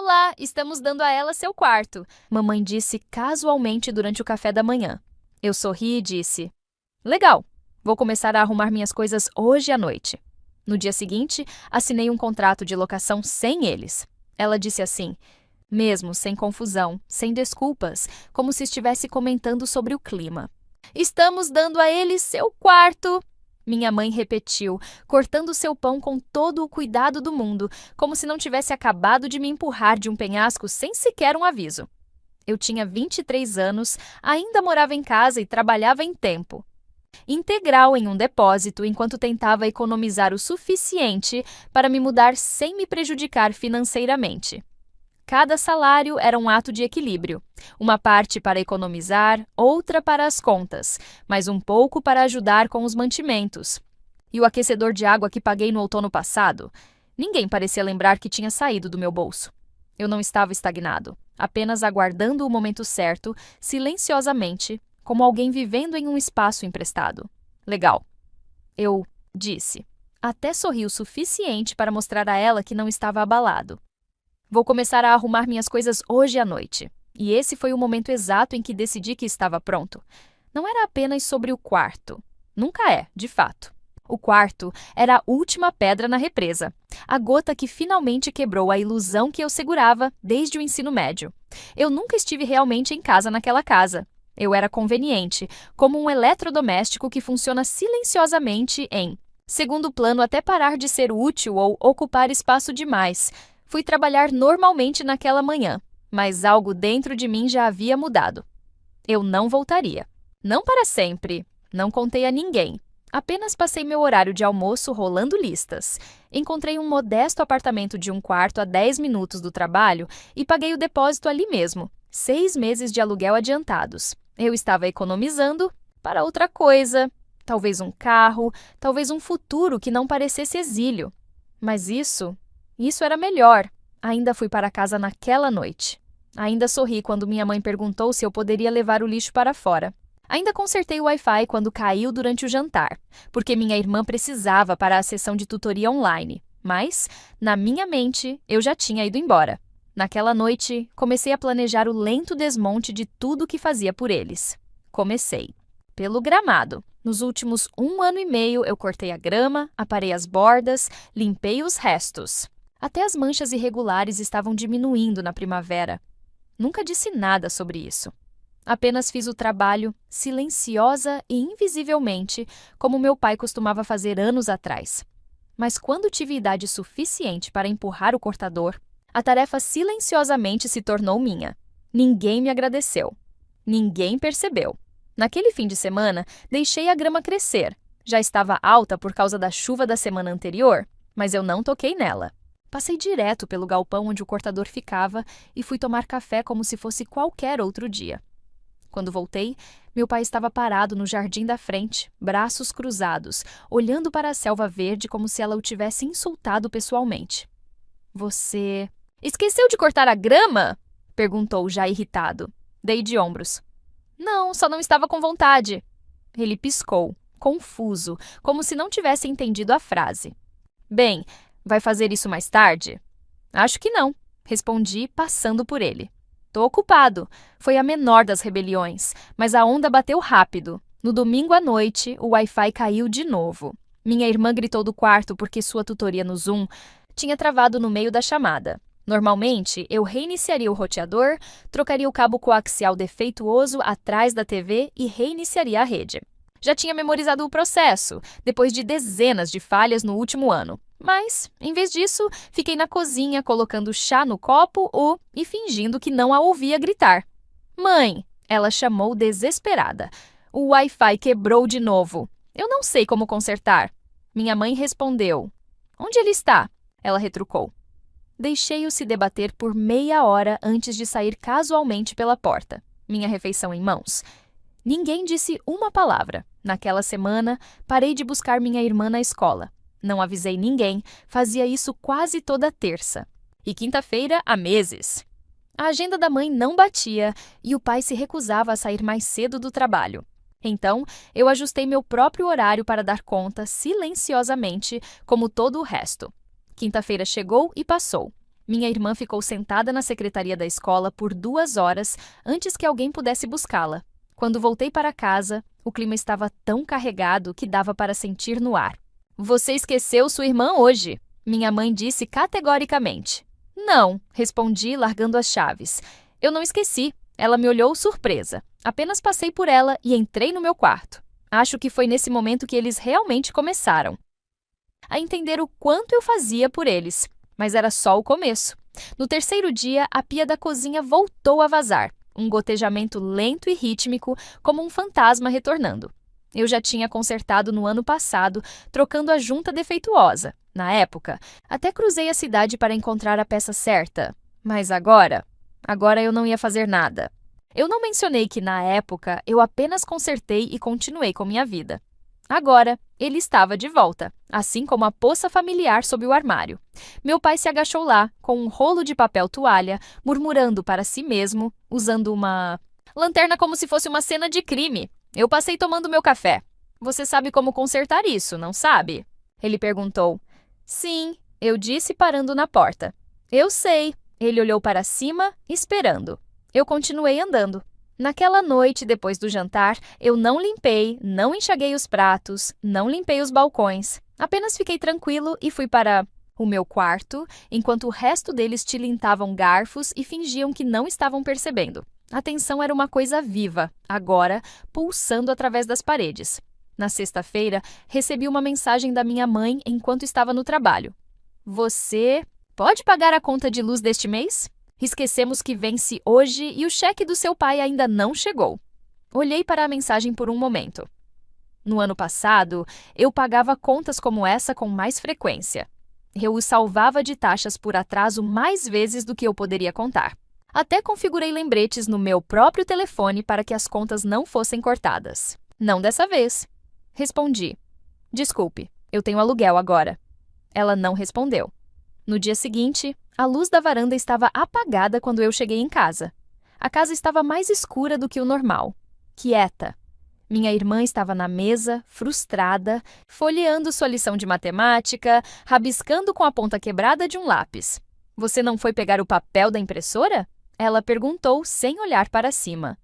Olá, estamos dando a ela seu quarto, mamãe disse casualmente durante o café da manhã. Eu sorri e disse: Legal, vou começar a arrumar minhas coisas hoje à noite. No dia seguinte, assinei um contrato de locação sem eles. Ela disse assim, mesmo sem confusão, sem desculpas, como se estivesse comentando sobre o clima. Estamos dando a eles seu quarto. Minha mãe repetiu, cortando seu pão com todo o cuidado do mundo, como se não tivesse acabado de me empurrar de um penhasco sem sequer um aviso. Eu tinha 23 anos, ainda morava em casa e trabalhava em tempo integral em um depósito enquanto tentava economizar o suficiente para me mudar sem me prejudicar financeiramente. Cada salário era um ato de equilíbrio, uma parte para economizar, outra para as contas, mas um pouco para ajudar com os mantimentos. E o aquecedor de água que paguei no outono passado? Ninguém parecia lembrar que tinha saído do meu bolso. Eu não estava estagnado, apenas aguardando o momento certo, silenciosamente, como alguém vivendo em um espaço emprestado. Legal. Eu disse. Até sorri o suficiente para mostrar a ela que não estava abalado. Vou começar a arrumar minhas coisas hoje à noite. E esse foi o momento exato em que decidi que estava pronto. Não era apenas sobre o quarto. Nunca é, de fato. O quarto era a última pedra na represa. A gota que finalmente quebrou a ilusão que eu segurava desde o ensino médio. Eu nunca estive realmente em casa naquela casa. Eu era conveniente, como um eletrodoméstico que funciona silenciosamente em segundo plano até parar de ser útil ou ocupar espaço demais. Fui trabalhar normalmente naquela manhã, mas algo dentro de mim já havia mudado. Eu não voltaria. Não para sempre. Não contei a ninguém. Apenas passei meu horário de almoço rolando listas. Encontrei um modesto apartamento de um quarto a 10 minutos do trabalho e paguei o depósito ali mesmo. 6 meses de aluguel adiantados. Eu estava economizando para outra coisa, talvez um carro, talvez um futuro que não parecesse exílio. Mas isso era melhor. Ainda fui para casa naquela noite. Ainda sorri quando minha mãe perguntou se eu poderia levar o lixo para fora. Ainda consertei o Wi-Fi quando caiu durante o jantar, porque minha irmã precisava para a sessão de tutoria online. Mas, na minha mente, eu já tinha ido embora. Naquela noite, comecei a planejar o lento desmonte de tudo que fazia por eles. Comecei pelo gramado. Nos últimos 1 ano e meio, eu cortei a grama, aparei as bordas, limpei os restos. Até as manchas irregulares estavam diminuindo na primavera. Nunca disse nada sobre isso. Apenas fiz o trabalho, silenciosa e invisivelmente, como meu pai costumava fazer anos atrás. Mas quando tive idade suficiente para empurrar o cortador, a tarefa silenciosamente se tornou minha. Ninguém me agradeceu. Ninguém percebeu. Naquele fim de semana, deixei a grama crescer. Já estava alta por causa da chuva da semana anterior, mas eu não toquei nela. Passei direto pelo galpão onde o cortador ficava e fui tomar café como se fosse qualquer outro dia. Quando voltei, meu pai estava parado no jardim da frente, braços cruzados, olhando para a selva verde como se ela o tivesse insultado pessoalmente. Você esqueceu de cortar a grama? Perguntou, já irritado. Dei de ombros. Não, só não estava com vontade. Ele piscou, confuso, como se não tivesse entendido a frase. Bem, vai fazer isso mais tarde? Acho que não, respondi, passando por ele. Tô ocupado. Foi a menor das rebeliões, mas a onda bateu rápido. No domingo à noite, o Wi-Fi caiu de novo. Minha irmã gritou do quarto porque sua tutoria no Zoom tinha travado no meio da chamada. Normalmente, eu reiniciaria o roteador, trocaria o cabo coaxial defeituoso atrás da TV e reiniciaria a rede. Já tinha memorizado o processo, depois de dezenas de falhas no último ano. Mas, em vez disso, fiquei na cozinha colocando chá no copo e fingindo que não a ouvia gritar. Mãe, ela chamou desesperada. O Wi-Fi quebrou de novo. Eu não sei como consertar. Minha mãe respondeu. Onde ele está? Ela retrucou. Deixei-o se debater por meia hora antes de sair casualmente pela porta, minha refeição em mãos. Ninguém disse uma palavra. Naquela semana, parei de buscar minha irmã na escola. Não avisei ninguém, fazia isso quase toda terça. E quinta-feira há meses. A agenda da mãe não batia e o pai se recusava a sair mais cedo do trabalho. Então, eu ajustei meu próprio horário para dar conta, silenciosamente, como todo o resto. Quinta-feira chegou e passou. Minha irmã ficou sentada na secretaria da escola por 2 horas antes que alguém pudesse buscá-la. Quando voltei para casa, o clima estava tão carregado que dava para sentir no ar. Você esqueceu sua irmã hoje, minha mãe disse categoricamente. Não, respondi, largando as chaves. Eu não esqueci. Ela me olhou surpresa. Apenas passei por ela e entrei no meu quarto. Acho que foi nesse momento que eles realmente começaram a entender o quanto eu fazia por eles. Mas era só o começo. No terceiro dia, a pia da cozinha voltou a vazar. Um gotejamento lento e rítmico, como um fantasma retornando. Eu já tinha consertado no ano passado, trocando a junta defeituosa. Na época, até cruzei a cidade para encontrar a peça certa. Mas agora eu não ia fazer nada. Eu não mencionei que, na época, eu apenas consertei e continuei com minha vida. Agora, ele estava de volta, assim como a poça familiar sob o armário. Meu pai se agachou lá, com um rolo de papel toalha, murmurando para si mesmo, usando uma lanterna como se fosse uma cena de crime. Eu passei tomando meu café. Você sabe como consertar isso, não sabe? Ele perguntou. Sim, eu disse parando na porta. Eu sei. Ele olhou para cima, esperando. Eu continuei andando. Naquela noite, depois do jantar, eu não limpei, não enxaguei os pratos, não limpei os balcões. Apenas fiquei tranquilo e fui para o meu quarto, enquanto o resto deles tilintavam garfos e fingiam que não estavam percebendo. A tensão era uma coisa viva, agora pulsando através das paredes. Na sexta-feira, recebi uma mensagem da minha mãe enquanto estava no trabalho. Você pode pagar a conta de luz deste mês? Esquecemos que vence hoje e o cheque do seu pai ainda não chegou. Olhei para a mensagem por um momento. No ano passado, eu pagava contas como essa com mais frequência. Eu os salvava de taxas por atraso mais vezes do que eu poderia contar. Até configurei lembretes no meu próprio telefone para que as contas não fossem cortadas. Não dessa vez. Respondi. Desculpe, eu tenho aluguel agora. Ela não respondeu. No dia seguinte, a luz da varanda estava apagada quando eu cheguei em casa. A casa estava mais escura do que o normal. Quieta. Minha irmã estava na mesa, frustrada, folheando sua lição de matemática, rabiscando com a ponta quebrada de um lápis. Você não foi pegar o papel da impressora? Ela perguntou sem olhar para cima.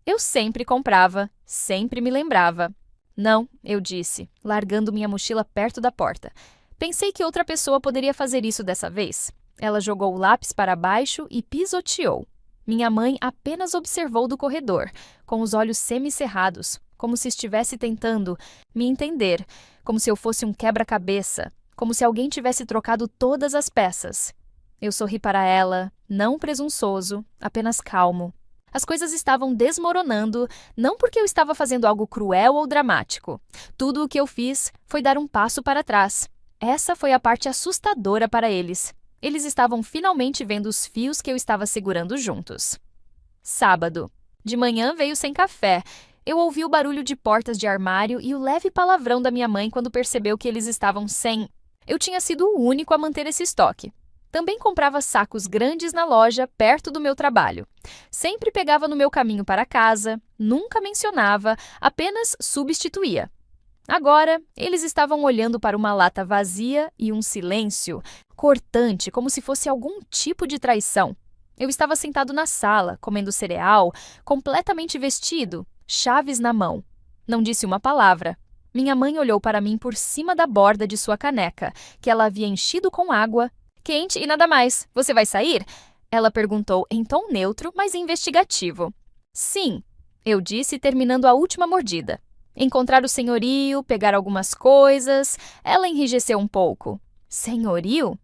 Eu sempre comprava, sempre me lembrava. Não, eu disse, largando minha mochila perto da porta. Pensei que outra pessoa poderia fazer isso dessa vez. Ela jogou o lápis para baixo e pisoteou. Minha mãe apenas observou do corredor, com os olhos semicerrados, como se estivesse tentando me entender, como se eu fosse um quebra-cabeça, como se alguém tivesse trocado todas as peças. Eu sorri para ela, não presunçoso, apenas calmo. As coisas estavam desmoronando, não porque eu estava fazendo algo cruel ou dramático. Tudo o que eu fiz foi dar um passo para trás. Essa foi a parte assustadora para eles. Eles estavam finalmente vendo os fios que eu estava segurando juntos. Sábado. De manhã veio sem café. Eu ouvi o barulho de portas de armário e o leve palavrão da minha mãe quando percebeu que eles estavam sem. Eu tinha sido o único a manter esse estoque. Também comprava sacos grandes na loja perto do meu trabalho. Sempre pegava no meu caminho para casa, nunca mencionava, apenas substituía. Agora, eles estavam olhando para uma lata vazia e um silêncio cortante, como se fosse algum tipo de traição. Eu estava sentado na sala, comendo cereal, completamente vestido, chaves na mão. Não disse uma palavra. Minha mãe olhou para mim por cima da borda de sua caneca, que ela havia enchido com água quente e nada mais. Você vai sair? Ela perguntou em tom neutro, mas investigativo. Sim, eu disse, terminando a última mordida. Encontrar o senhorio, pegar algumas coisas. Ela enrijeceu um pouco. Senhorio?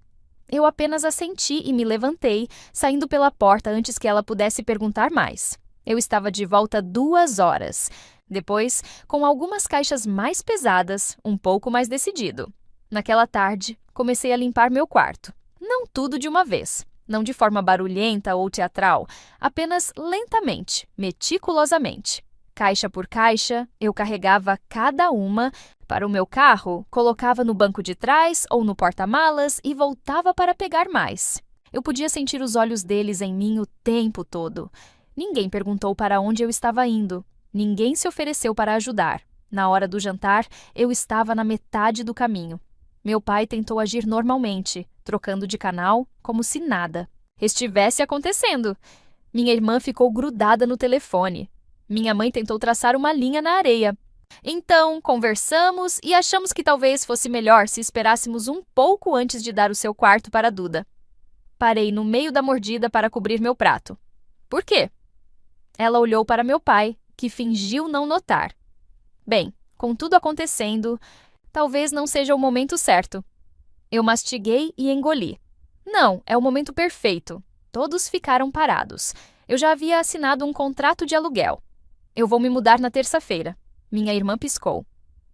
Eu apenas assenti e me levantei, saindo pela porta antes que ela pudesse perguntar mais. Eu estava de volta 2 horas. Depois, com algumas caixas mais pesadas, um pouco mais decidido. Naquela tarde, comecei a limpar meu quarto. Não tudo de uma vez, não de forma barulhenta ou teatral, apenas lentamente, meticulosamente. Caixa por caixa, eu carregava cada uma para o meu carro, colocava no banco de trás ou no porta-malas e voltava para pegar mais. Eu podia sentir os olhos deles em mim o tempo todo. Ninguém perguntou para onde eu estava indo. Ninguém se ofereceu para ajudar. Na hora do jantar, eu estava na metade do caminho. Meu pai tentou agir normalmente, trocando de canal como se nada estivesse acontecendo. Minha irmã ficou grudada no telefone. Minha mãe tentou traçar uma linha na areia. Então, conversamos e achamos que talvez fosse melhor se esperássemos um pouco antes de dar o seu quarto para Duda. Parei no meio da mordida para cobrir meu prato. Por quê? Ela olhou para meu pai, que fingiu não notar. Bem, com tudo acontecendo, talvez não seja o momento certo. Eu mastiguei e engoli. Não, é o momento perfeito. Todos ficaram parados. Eu já havia assinado um contrato de aluguel. Eu vou me mudar na terça-feira. Minha irmã piscou.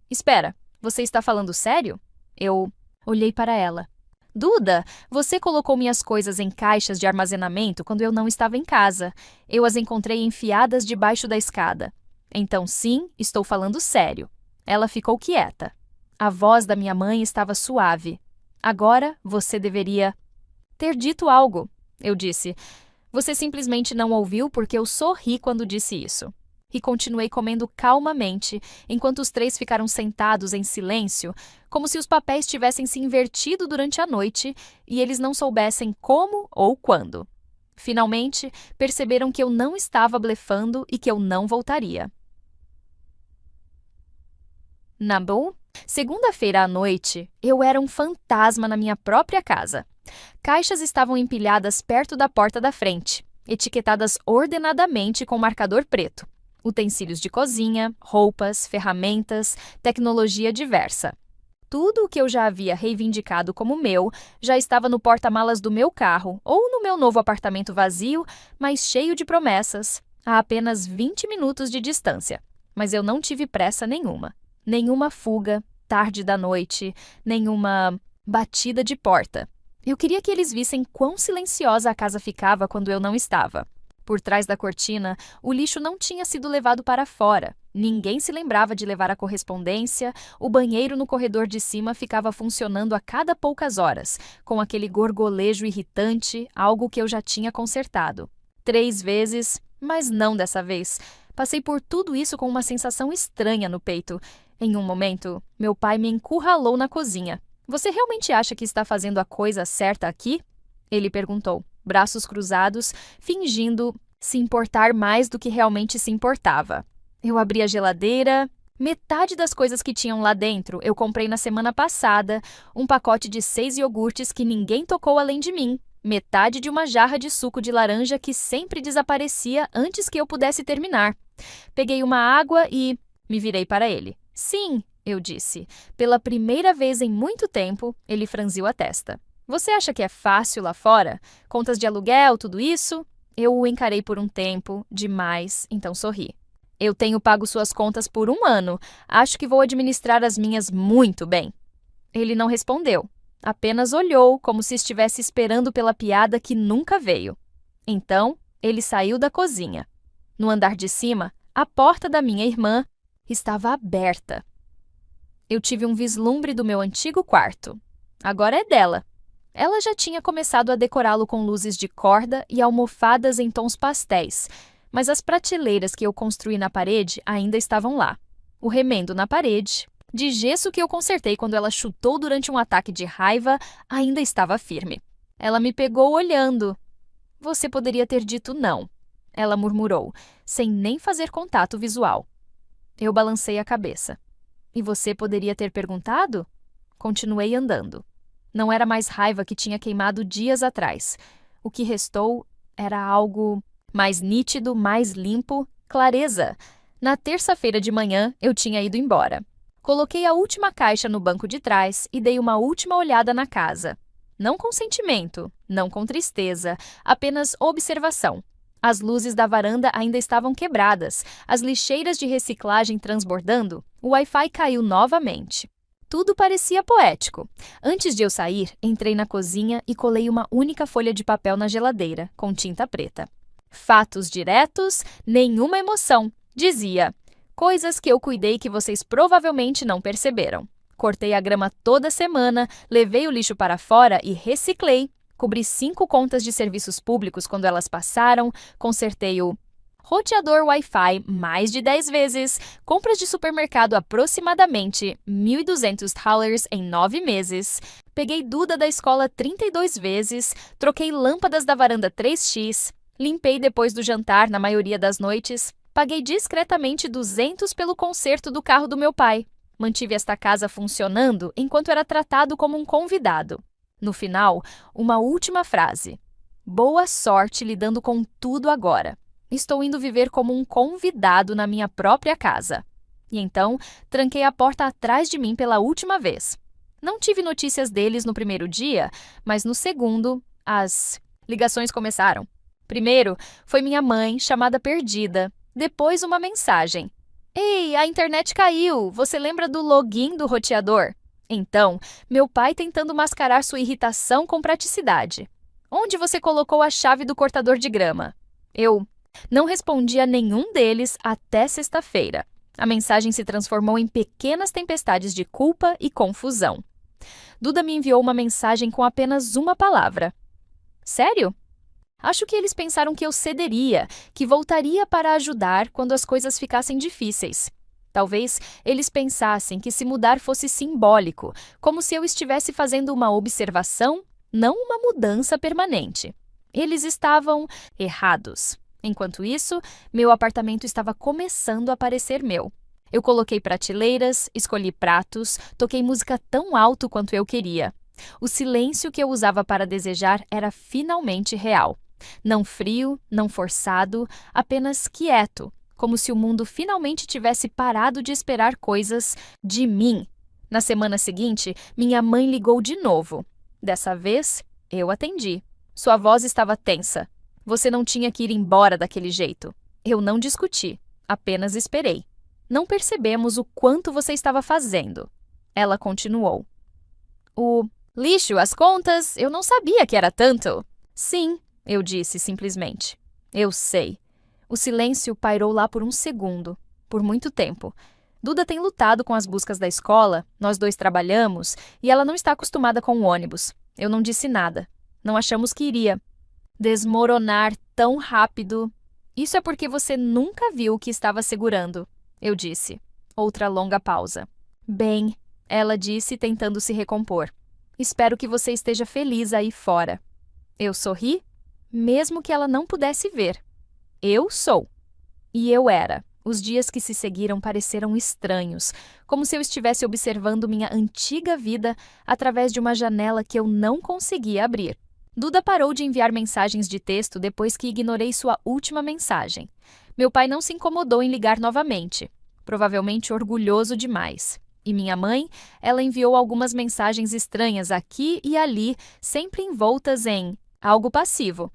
Espera, você está falando sério? Eu olhei para ela. Duda, você colocou minhas coisas em caixas de armazenamento quando eu não estava em casa. Eu as encontrei enfiadas debaixo da escada. Então, sim, estou falando sério. Ela ficou quieta. A voz da minha mãe estava suave. Agora você deveria ter dito algo, eu disse. Você simplesmente não ouviu porque eu sorri quando disse isso. E continuei comendo calmamente, enquanto os três ficaram sentados em silêncio, como se os papéis tivessem se invertido durante a noite e eles não soubessem como ou quando. Finalmente, perceberam que eu não estava blefando e que eu não voltaria. Nabu? Segunda-feira à noite, eu era um fantasma na minha própria casa. Caixas estavam empilhadas perto da porta da frente, etiquetadas ordenadamente com marcador preto. Utensílios de cozinha, roupas, ferramentas, tecnologia diversa. Tudo o que eu já havia reivindicado como meu já estava no porta-malas do meu carro ou no meu novo apartamento vazio, mas cheio de promessas, a apenas 20 minutos de distância. Mas eu não tive pressa nenhuma. Nenhuma fuga, tarde da noite, nenhuma batida de porta. Eu queria que eles vissem quão silenciosa a casa ficava quando eu não estava. Por trás da cortina, o lixo não tinha sido levado para fora. Ninguém se lembrava de levar a correspondência, o banheiro no corredor de cima ficava funcionando a cada poucas horas, com aquele gorgolejo irritante, algo que eu já tinha consertado. 3 vezes, mas não dessa vez. Passei por tudo isso com uma sensação estranha no peito. Em um momento, meu pai me encurralou na cozinha. Você realmente acha que está fazendo a coisa certa aqui? Ele perguntou, braços cruzados, fingindo se importar mais do que realmente se importava. Eu abri a geladeira. Metade das coisas que tinham lá dentro eu comprei na semana passada, um pacote de 6 iogurtes que ninguém tocou além de mim, metade de uma jarra de suco de laranja que sempre desaparecia antes que eu pudesse terminar. Peguei uma água e me virei para ele. Sim, eu disse. Pela primeira vez em muito tempo, ele franziu a testa. Você acha que é fácil lá fora? Contas de aluguel, tudo isso? Eu o encarei por um tempo, demais, então sorri. Eu tenho pago suas contas por 1 ano. Acho que vou administrar as minhas muito bem. Ele não respondeu. Apenas olhou, como se estivesse esperando pela piada que nunca veio. Então, ele saiu da cozinha. No andar de cima, a porta da minha irmã estava aberta. Eu tive um vislumbre do meu antigo quarto. Agora é dela. Ela já tinha começado a decorá-lo com luzes de corda e almofadas em tons pastéis, mas as prateleiras que eu construí na parede ainda estavam lá. O remendo na parede, de gesso que eu consertei quando ela chutou durante um ataque de raiva, ainda estava firme. Ela me pegou olhando. Você poderia ter dito não, ela murmurou, sem nem fazer contato visual. Eu balancei a cabeça. E você poderia ter perguntado? Continuei andando. Não era mais raiva que tinha queimado dias atrás. O que restou era algo mais nítido, mais limpo, clareza. Na terça-feira de manhã, eu tinha ido embora. Coloquei a última caixa no banco de trás e dei uma última olhada na casa. Não com sentimento, não com tristeza, apenas observação. As luzes da varanda ainda estavam quebradas, as lixeiras de reciclagem transbordando, o Wi-Fi caiu novamente. Tudo parecia poético. Antes de eu sair, entrei na cozinha e colei uma única folha de papel na geladeira, com tinta preta. Fatos diretos, nenhuma emoção, dizia. Coisas que eu cuidei que vocês provavelmente não perceberam. Cortei a grama toda semana, levei o lixo para fora e reciclei. Cobri 5 contas de serviços públicos quando elas passaram, consertei o roteador Wi-Fi mais de 10 vezes, compras de supermercado aproximadamente $1.200 em 9 meses. Peguei Duda da escola 32 vezes, troquei lâmpadas da varanda 3x, limpei depois do jantar na maioria das noites, paguei discretamente 200 pelo conserto do carro do meu pai. Mantive esta casa funcionando enquanto era tratado como um convidado. No final, uma última frase. Boa sorte lidando com tudo agora. Estou indo viver como um convidado na minha própria casa. E então, tranquei a porta atrás de mim pela última vez. Não tive notícias deles no primeiro dia, mas no segundo, as ligações começaram. Primeiro, foi minha mãe, chamada perdida. Depois, uma mensagem. Ei, a internet caiu! Você lembra do login do roteador? Então, meu pai tentando mascarar sua irritação com praticidade. Onde você colocou a chave do cortador de grama? Eu não respondi a nenhum deles até sexta-feira. A mensagem se transformou em pequenas tempestades de culpa e confusão. Duda me enviou uma mensagem com apenas uma palavra. Sério? Acho que eles pensaram que eu cederia, que voltaria para ajudar quando as coisas ficassem difíceis. Talvez eles pensassem que se mudar fosse simbólico, como se eu estivesse fazendo uma observação, não uma mudança permanente. Eles estavam errados. Enquanto isso, meu apartamento estava começando a parecer meu. Eu coloquei prateleiras, escolhi pratos, toquei música tão alto quanto eu queria. O silêncio que eu usava para desejar era finalmente real. Não frio, não forçado, apenas quieto, como se o mundo finalmente tivesse parado de esperar coisas de mim. Na semana seguinte, minha mãe ligou de novo. Dessa vez, eu atendi. Sua voz estava tensa. Você não tinha que ir embora daquele jeito. Eu não discuti, apenas esperei. Não percebemos o quanto você estava fazendo. Ela continuou. O lixo, as contas, eu não sabia que era tanto. Sim, eu disse simplesmente. Eu sei. O silêncio pairou lá por um segundo, por muito tempo. Duda tem lutado com as buscas da escola, nós dois trabalhamos, e ela não está acostumada com o ônibus. Eu não disse nada. Não achamos que iria desmoronar tão rápido. Isso é porque você nunca viu o que estava segurando, eu disse. Outra longa pausa. Bem, ela disse, tentando se recompor. Espero que você esteja feliz aí fora. Eu sorri, mesmo que ela não pudesse ver. Eu sou. E eu era. Os dias que se seguiram pareceram estranhos, como se eu estivesse observando minha antiga vida através de uma janela que eu não conseguia abrir. Duda parou de enviar mensagens de texto depois que ignorei sua última mensagem. Meu pai não se incomodou em ligar novamente, provavelmente orgulhoso demais. E minha mãe, ela enviou algumas mensagens estranhas aqui e ali, sempre envoltas em algo passivo.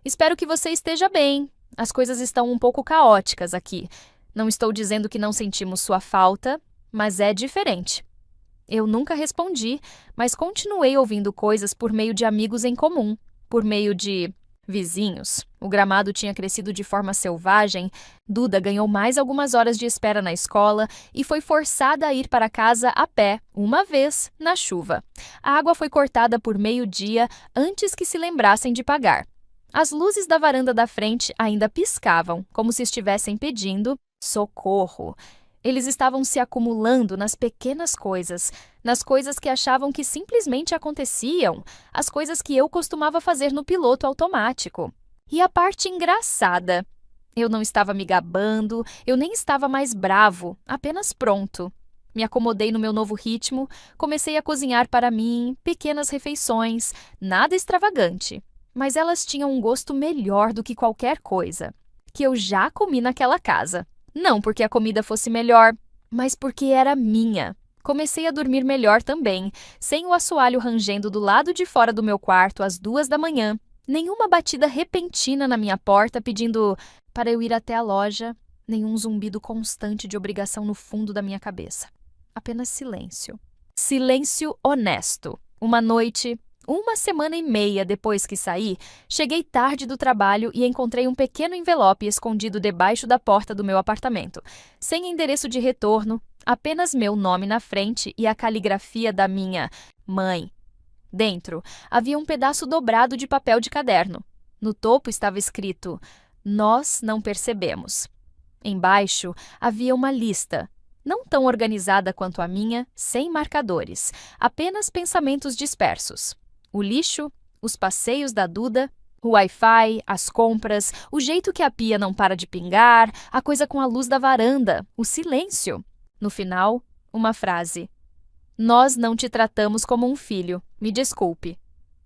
Espero que você esteja bem. As coisas estão um pouco caóticas aqui. Não estou dizendo que não sentimos sua falta, mas é diferente. Eu nunca respondi, mas continuei ouvindo coisas por meio de amigos em comum, por meio de vizinhos. O gramado tinha crescido de forma selvagem, Duda ganhou mais algumas horas de espera na escola e foi forçada a ir para casa a pé, uma vez, na chuva. A água foi cortada por meio-dia antes que se lembrassem de pagar. As luzes da varanda da frente ainda piscavam, como se estivessem pedindo socorro. Eles estavam se acumulando nas pequenas coisas, nas coisas que achavam que simplesmente aconteciam, as coisas que eu costumava fazer no piloto automático. E a parte engraçada. Eu não estava me gabando, eu nem estava mais bravo, apenas pronto. Me acomodei no meu novo ritmo, comecei a cozinhar para mim, pequenas refeições, nada extravagante. Mas elas tinham um gosto melhor do que qualquer coisa que eu já comi naquela casa. Não porque a comida fosse melhor, mas porque era minha. Comecei a dormir melhor também, sem o assoalho rangendo do lado de fora do meu quarto às 2 da manhã. Nenhuma batida repentina na minha porta pedindo para eu ir até a loja, nenhum zumbido constante de obrigação no fundo da minha cabeça. Apenas silêncio. Silêncio honesto. Uma noite, 1 semana e meia depois que saí, cheguei tarde do trabalho e encontrei um pequeno envelope escondido debaixo da porta do meu apartamento, sem endereço de retorno, apenas meu nome na frente e a caligrafia da minha mãe. Dentro, havia um pedaço dobrado de papel de caderno. No topo estava escrito: Nós não percebemos. Embaixo havia uma lista, não tão organizada quanto a minha, sem marcadores, apenas pensamentos dispersos. O lixo, os passeios da Duda, o Wi-Fi, as compras, o jeito que a pia não para de pingar, a coisa com a luz da varanda, o silêncio. No final, uma frase. Nós não te tratamos como um filho, me desculpe.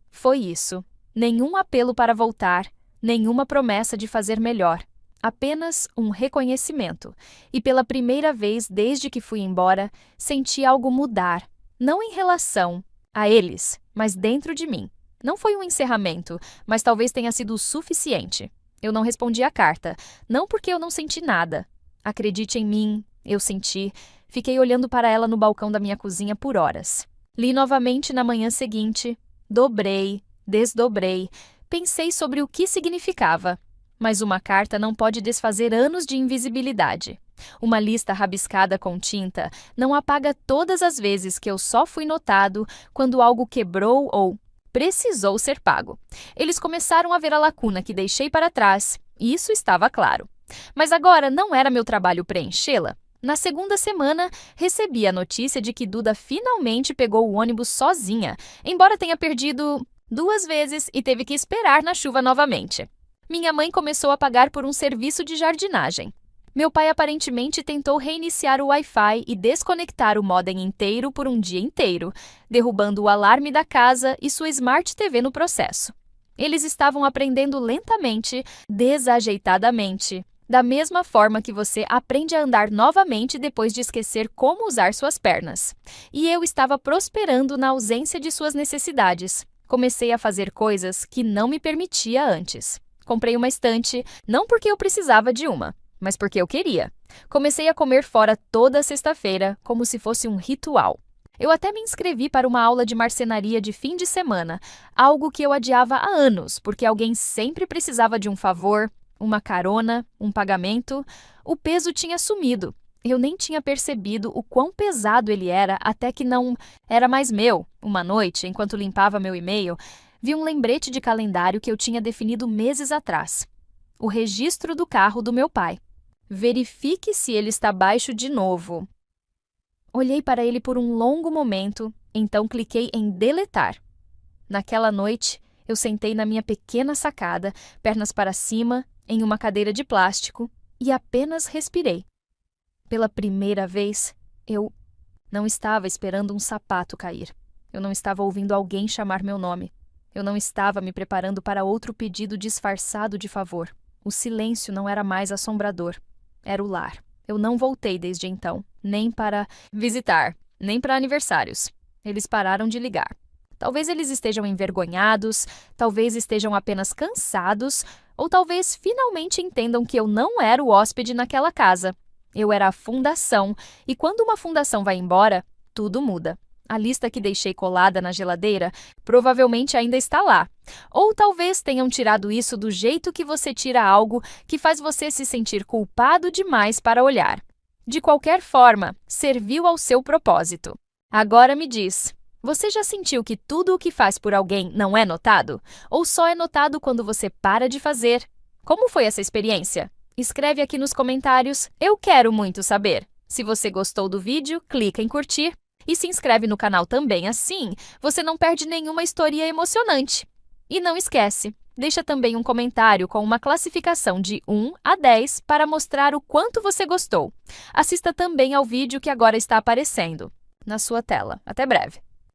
Foi isso. Nenhum apelo para voltar, nenhuma promessa de fazer melhor. Apenas um reconhecimento. E pela primeira vez desde que fui embora, senti algo mudar. Não em relação a eles, mas dentro de mim. Não foi um encerramento, mas talvez tenha sido o suficiente. Eu não respondi a carta, não porque eu não senti nada. Acredite em mim, eu senti. Fiquei olhando para ela no balcão da minha cozinha por horas. Li novamente na manhã seguinte. Dobrei, desdobrei. Pensei sobre o que significava. Mas uma carta não pode desfazer anos de invisibilidade. Uma lista rabiscada com tinta não apaga todas as vezes que eu só fui notado quando algo quebrou ou precisou ser pago. Eles começaram a ver a lacuna que deixei para trás, e isso estava claro. Mas agora não era meu trabalho preenchê-la. Na segunda semana, recebi a notícia de que Duda finalmente pegou o ônibus sozinha, embora tenha perdido 2 vezes e teve que esperar na chuva novamente. Minha mãe começou a pagar por um serviço de jardinagem. Meu pai aparentemente tentou reiniciar o Wi-Fi e desconectar o modem inteiro por um dia inteiro, derrubando o alarme da casa e sua Smart TV no processo. Eles estavam aprendendo lentamente, desajeitadamente, da mesma forma que você aprende a andar novamente depois de esquecer como usar suas pernas. E eu estava prosperando na ausência de suas necessidades. Comecei a fazer coisas que não me permitia antes. Comprei uma estante, não porque eu precisava de uma, mas porque eu queria. Comecei a comer fora toda sexta-feira, como se fosse um ritual. Eu até me inscrevi para uma aula de marcenaria de fim de semana, algo que eu adiava há anos, porque alguém sempre precisava de um favor, uma carona, um pagamento. O peso tinha sumido. Eu nem tinha percebido o quão pesado ele era até que não era mais meu. Uma noite, enquanto limpava meu e-mail, vi um lembrete de calendário que eu tinha definido meses atrás. O registro do carro do meu pai. Verifique se ele está baixo de novo. Olhei para ele por um longo momento, então cliquei em deletar. Naquela noite, eu sentei na minha pequena sacada, pernas para cima, em uma cadeira de plástico, e apenas respirei. Pela primeira vez, eu não estava esperando um sapato cair. Eu não estava ouvindo alguém chamar meu nome. Eu não estava me preparando para outro pedido disfarçado de favor. O silêncio não era mais assombrador. Era o lar. Eu não voltei desde então, nem para visitar, nem para aniversários. Eles pararam de ligar. Talvez eles estejam envergonhados, talvez estejam apenas cansados, ou talvez finalmente entendam que eu não era o hóspede naquela casa. Eu era a fundação, e quando uma fundação vai embora, tudo muda. A lista que deixei colada na geladeira provavelmente ainda está lá. Ou talvez tenham tirado isso do jeito que você tira algo que faz você se sentir culpado demais para olhar. De qualquer forma, serviu ao seu propósito. Agora me diz, você já sentiu que tudo o que faz por alguém não é notado? Ou só é notado quando você para de fazer? Como foi essa experiência? Escreve aqui nos comentários, eu quero muito saber. Se você gostou do vídeo, clica em curtir. E se inscreve no canal também, assim você não perde nenhuma história emocionante. E não esquece, deixa também um comentário com uma classificação de 1 a 10 para mostrar o quanto você gostou. Assista também ao vídeo que agora está aparecendo na sua tela. Até breve!